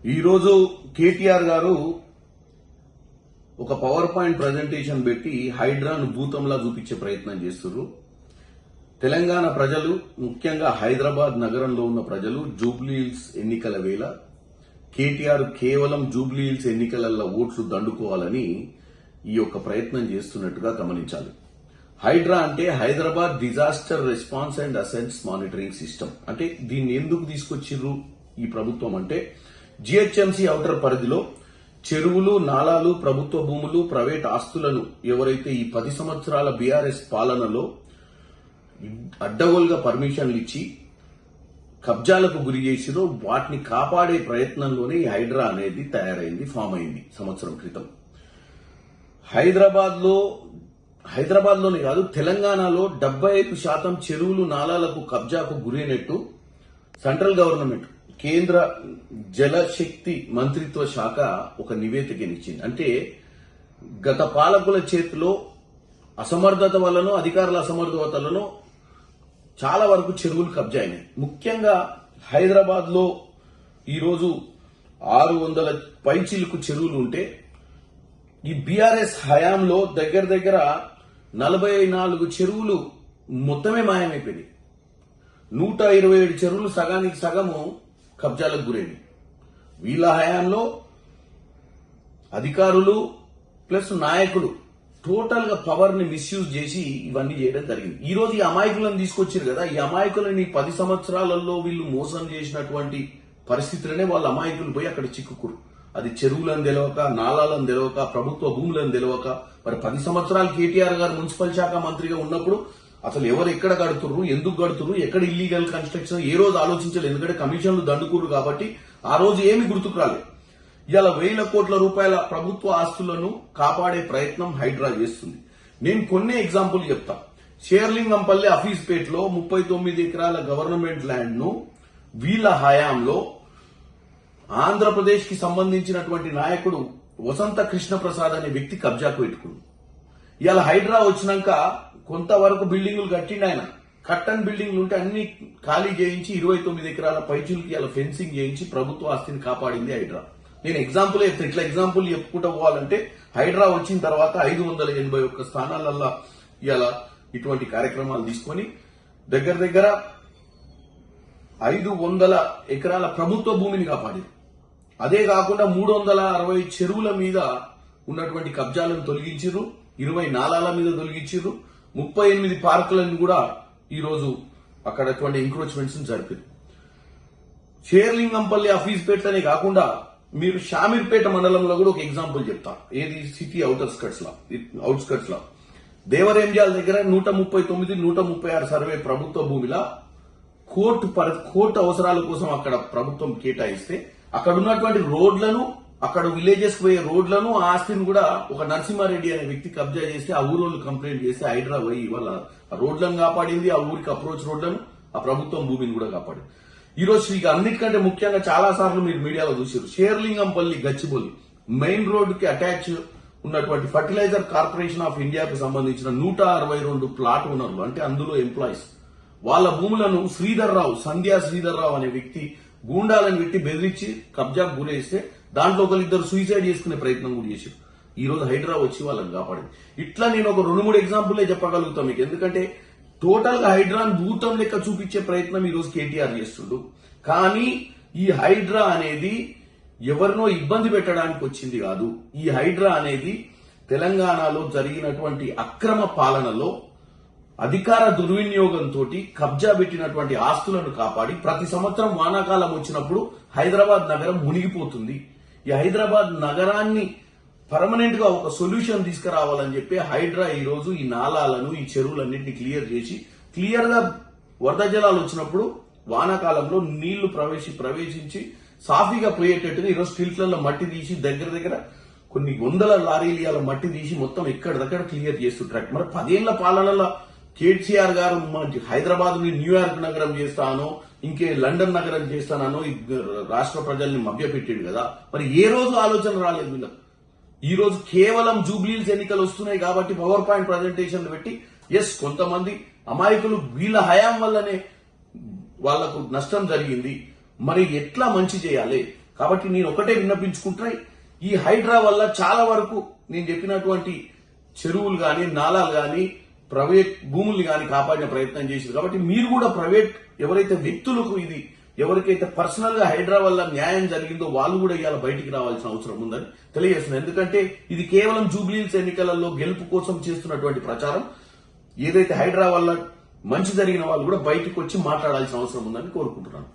ఈరోజు కేటీఆర్ గారు ఒక పవర్ పాయింట్ ప్రజెంటేషన్ పెట్టి హైడ్రాను భూతంలా చూపించే ప్రయత్నం చేస్తున్నారు. తెలంగాణ ప్రజలు, ముఖ్యంగా హైదరాబాద్ నగరంలో ఉన్న ప్రజలు జూబ్లీహిల్స్ ఎన్నికల వేళ కేటీఆర్ కేవలం జూబ్లీహిల్స్ ఎన్నికలలో ఓట్లు దండుకోవాలని ఈ యొక్క ప్రయత్నం చేస్తున్నట్టుగా గమనించాలి. హైడ్రా అంటే Hyderabad disaster response and assets monitoring system. అంటే దీన్ని ఎందుకు తీసుకొచ్చిర్రు ఈ ప్రభుత్వం అంటే, జిహెచ్ఎంసీ ఔటర్ పరిధిలో చెరువులు, నాలాలు, ప్రభుత్వ భూములు, ప్రైవేట్ ఆస్తులను ఎవరైతే ఈ 10 సంవత్సరాల బీఆర్ఎస్ పాలనలో అడ్డగోలుగా పర్మిషన్లు ఇచ్చి కబ్జాలకు గురి చేసిరో వాటిని కాపాడే ప్రయత్నంలోనే ఈ హైడ్రా అనేది తయారైంది, ఫామ్ అయింది సంవత్సరం క్రితం. హైదరాబాద్ లోనే కాదు, తెలంగాణలో 75% చెరువులు, నాలాలకు కబ్జాకు గురైనట్టు సెంట్రల్ గవర్నమెంట్, కేంద్ర జలశక్తి మంత్రిత్వ శాఖ ఒక నివేదికనిచ్చింది. అంటే గత పాలకుల చేతిలో అసమర్థత వల్లనో, అధికారుల అసమర్థత వల్లనో చాలా వరకు చెరువులు కబ్జా అయినాయి. ముఖ్యంగా హైదరాబాద్ లో ఈరోజు 600 పైచిలుకు చెరువులు ఉంటే, ఈ బీఆర్ఎస్ హయాంలో దగ్గర 44 చెరువులు మొత్తమే మాయమైపోయినాయి. 127 చెరువులు సగానికి సగము కబ్జాలకు గురైంది. వీళ్ళ హయాంలో అధికారులు ప్లస్ నాయకులు టోటల్ గా పవర్ ని మిస్యూజ్ చేసి ఇవన్నీ చేయడం జరిగింది. ఈ రోజు ఈ అమాయకులను తీసుకొచ్చారు కదా, ఈ అమాయకులని 10 సంవత్సరాలలో వీళ్ళు మోసం చేసినటువంటి పరిస్థితులనే వాళ్ళ అమాయకులు పోయి అక్కడ చిక్కుకురు. అది చెరువులను తెలవక, నాలాలను తెలవక, ప్రభుత్వ భూములను తెలవక. మరి 10 సంవత్సరాలు కేటీఆర్ గారు మున్సిపల్ శాఖ మంత్రిగా ఉన్నప్పుడు అసలు ఎవరు ఎక్కడ కడుతుర్రు, ఎందుకు కడుతుర్రు, ఎక్కడ ఇల్లీగల్ కన్స్ట్రక్షన్ ఏ రోజు ఆలోచించలేదు. ఎందుకంటే కమిషన్లు దండుకుర్రు కాబట్టి ఆ రోజు ఏమి గుర్తుకు రాలేదు. ఇలా 1000 కోట్ల రూపాయల ప్రభుత్వ ఆస్తులను కాపాడే ప్రయత్నం హైడ్రా చేస్తుంది. నేను కొన్ని ఎగ్జాంపుల్ చెప్తా. షేర్లింగంపల్లి అఫీస్పేటలో 39 ఎకరాల గవర్నమెంట్ ల్యాండ్ ను వీళ్ళ హయాంలో ఆంధ్రప్రదేశ్ కి సంబంధించినటువంటి నాయకుడు వసంత కృష్ణ ప్రసాద్ అనే వ్యక్తి కబ్జాకు పెట్టుకుంది. ఇలా హైడ్రా వచ్చినాక కొంతవరకు బిల్డింగులు కట్టిండి ఆయన. కట్టన్ బిల్డింగ్లు ఉంటే అన్ని ఖాళీ చేయించి 29 ఎకరాల పైచులకి ఇలా ఫెన్సింగ్ చేయించి ప్రభుత్వ ఆస్తిని కాపాడింది హైడ్రా. నేను ఎగ్జాంపుల్ చెప్తే, ఇట్లా ఎగ్జాంపుల్ చెప్పుకుంటూ పోవాలంటే హైడ్రా వచ్చిన తర్వాత 581 స్థానాలల్లో ఇలా ఇటువంటి కార్యక్రమాలు తీసుకొని దగ్గర 500 ఎకరాల ప్రభుత్వ భూమిని కాపాడింది. అదే కాకుండా 360 చెరువుల మీద ఉన్నటువంటి కబ్జాలను తొలగించారు, 20 నాలాల మీద తొలగించారు, 38 పార్కులను కూడా ఈరోజు అక్కడ అటువంటి ఎంక్రోచ్మెంట్స్ జరిపారు. షేర్లింగంపల్లి అఫీస్పేటనే కాకుండా మీరు షామీర్పేట మండలంలో కూడా ఒక ఎగ్జాంపుల్ చెప్తా. ఏది సిటీ అవుట్స్కట్స్ లో దేవరేంజాల దగ్గర 139, 136 సర్వే ప్రభుత్వ భూమిలా కోర్టు అవసరాల కోసం అక్కడ ప్రభుత్వం కేటాయిస్తే అక్కడ ఉన్నటువంటి రోడ్లను, అక్కడ విలేజెస్ పోయే రోడ్లను, ఆస్తిని కూడా ఒక నరసింహారెడ్డి అనే వ్యక్తి కబ్జా చేస్తే ఆ ఊరోళ్ళు కంప్లైంట్ చేస్తే హైడ్రా పోయి వాళ్ళ రోడ్లను కాపాడింది, ఆ ఊరికి అప్రోచ్ రోడ్లను, ఆ ప్రభుత్వం భూమిని కూడా కాపాడింది. ఈ రోజు ఇక అన్నిటికంటే ముఖ్యంగా చాలా సార్లు మీరు మీడియాలో చూసారు, షేర్లింగంపల్లి గచ్చిబౌలి మెయిన్ రోడ్ కి అటాచ్ ఉన్నటువంటి ఫర్టిలైజర్ కార్పొరేషన్ ఆఫ్ ఇండియాకు సంబంధించిన 162 ప్లాట్ ఓనర్లు, అంటే అందులో ఎంప్లాయీస్, వాళ్ళ భూములను సంధ్యా శ్రీధర్ రావు అనే వ్యక్తి గూండాలను పెట్టి బెదిరించి కబ్జాకు గురేస్తే దాంట్లో ఒకరిద్దరు సూసైడ్ చేసుకునే ప్రయత్నం కూడా చేశారు. ఈ రోజు హైడ్రా వచ్చి వాళ్ళని కాపాడింది. ఇట్లా నేను ఒక 2-3 ఎగ్జాంపుల్లే చెప్పగలుగుతాం మీకు. ఎందుకంటే టోటల్ గా హైడ్రాను భూతం లెక్క చూపించే ప్రయత్నం ఈ రోజు కేటీఆర్ చేస్తుండు. కానీ ఈ హైడ్రా అనేది ఎవరినో ఇబ్బంది పెట్టడానికి వచ్చింది కాదు. ఈ హైడ్రా అనేది తెలంగాణలో జరిగినటువంటి అక్రమ పాలనలో అధికార దుర్వినియోగంతో కబ్జా పెట్టినటువంటి ఆస్తులను కాపాడి ప్రతి సంవత్సరం వానాకాలం వచ్చినప్పుడు హైదరాబాద్ నగరం మునిగిపోతుంది. ఈ హైదరాబాద్ నగరాన్ని పర్మనెంట్ గా ఒక సొల్యూషన్ తీసుకురావాలని చెప్పి హైడ్రా ఈ రోజు ఈ నాలాలను, ఈ చెరువులన్నింటినీ క్లియర్ చేసి, క్లియర్ గా వరద జలాలు వచ్చినప్పుడు వానాకాలంలో నీళ్లు ప్రవేశించి సాఫీగా పోయేటట్టుగా ఈరోజు స్ట్రీట్లలో మట్టి తీసి దగ్గర కొన్ని 100 లారీలు మట్టి తీసి మొత్తం ఎక్కడిదక్కడ క్లియర్ చేస్తుంటారు. మరి 10 ఏళ్ల పాలనలో కేసీఆర్ గారు హైదరాబాద్ ని న్యూయార్క్ నగరం చేస్తానో, ఇంకే లండన్ నగరం చేస్తానో రాష్ట్ర ప్రజల్ని మభ్యపెట్టాడు కదా. మరి ఏ రోజు ఆలోచన రాలేదు వీళ్ళకి. ఈ రోజు కేవలం జూబ్లీహిల్స్ ఎన్నికలు వస్తున్నాయి కాబట్టి పవర్ పాయింట్ ప్రజెంటేషన్లు పెట్టి, కొంతమంది అమాయకులు వీళ్ళ హయాం వల్లనే వాళ్లకు నష్టం జరిగింది, మరి ఎట్లా మంచి చేయాలి, కాబట్టి నేను ఒకటే విన్నపించుకుంటా, ఈ హైడ్రా వల్ల చాలా వరకు నేను చెప్పినటువంటి చెరువులు గాని నాలాలు గాని ప్రైవేట్ భూముల్ని గాని కాపాడిన ప్రయత్నం చేసింది. కాబట్టి మీరు కూడా ప్రైవేట్ ఎవరైతే వ్యక్తులకు ఇది ఎవరికైతే పర్సనల్ గా హైడ్రా వల్ల న్యాయం జరిగిందో వాళ్ళు కూడా ఇవాళ బయటికి రావాల్సిన అవసరం ఉందని తెలియజేస్తున్నారు. ఎందుకంటే ఇది కేవలం జూబ్లీహిల్స్ ఎన్నికలలో గెలుపు కోసం చేస్తున్నటువంటి ప్రచారం. ఏదైతే హైడ్రా వల్ల మంచి జరిగిన వాళ్ళు కూడా బయటకు వచ్చి మాట్లాడాల్సిన అవసరం ఉందని కోరుకుంటున్నాను.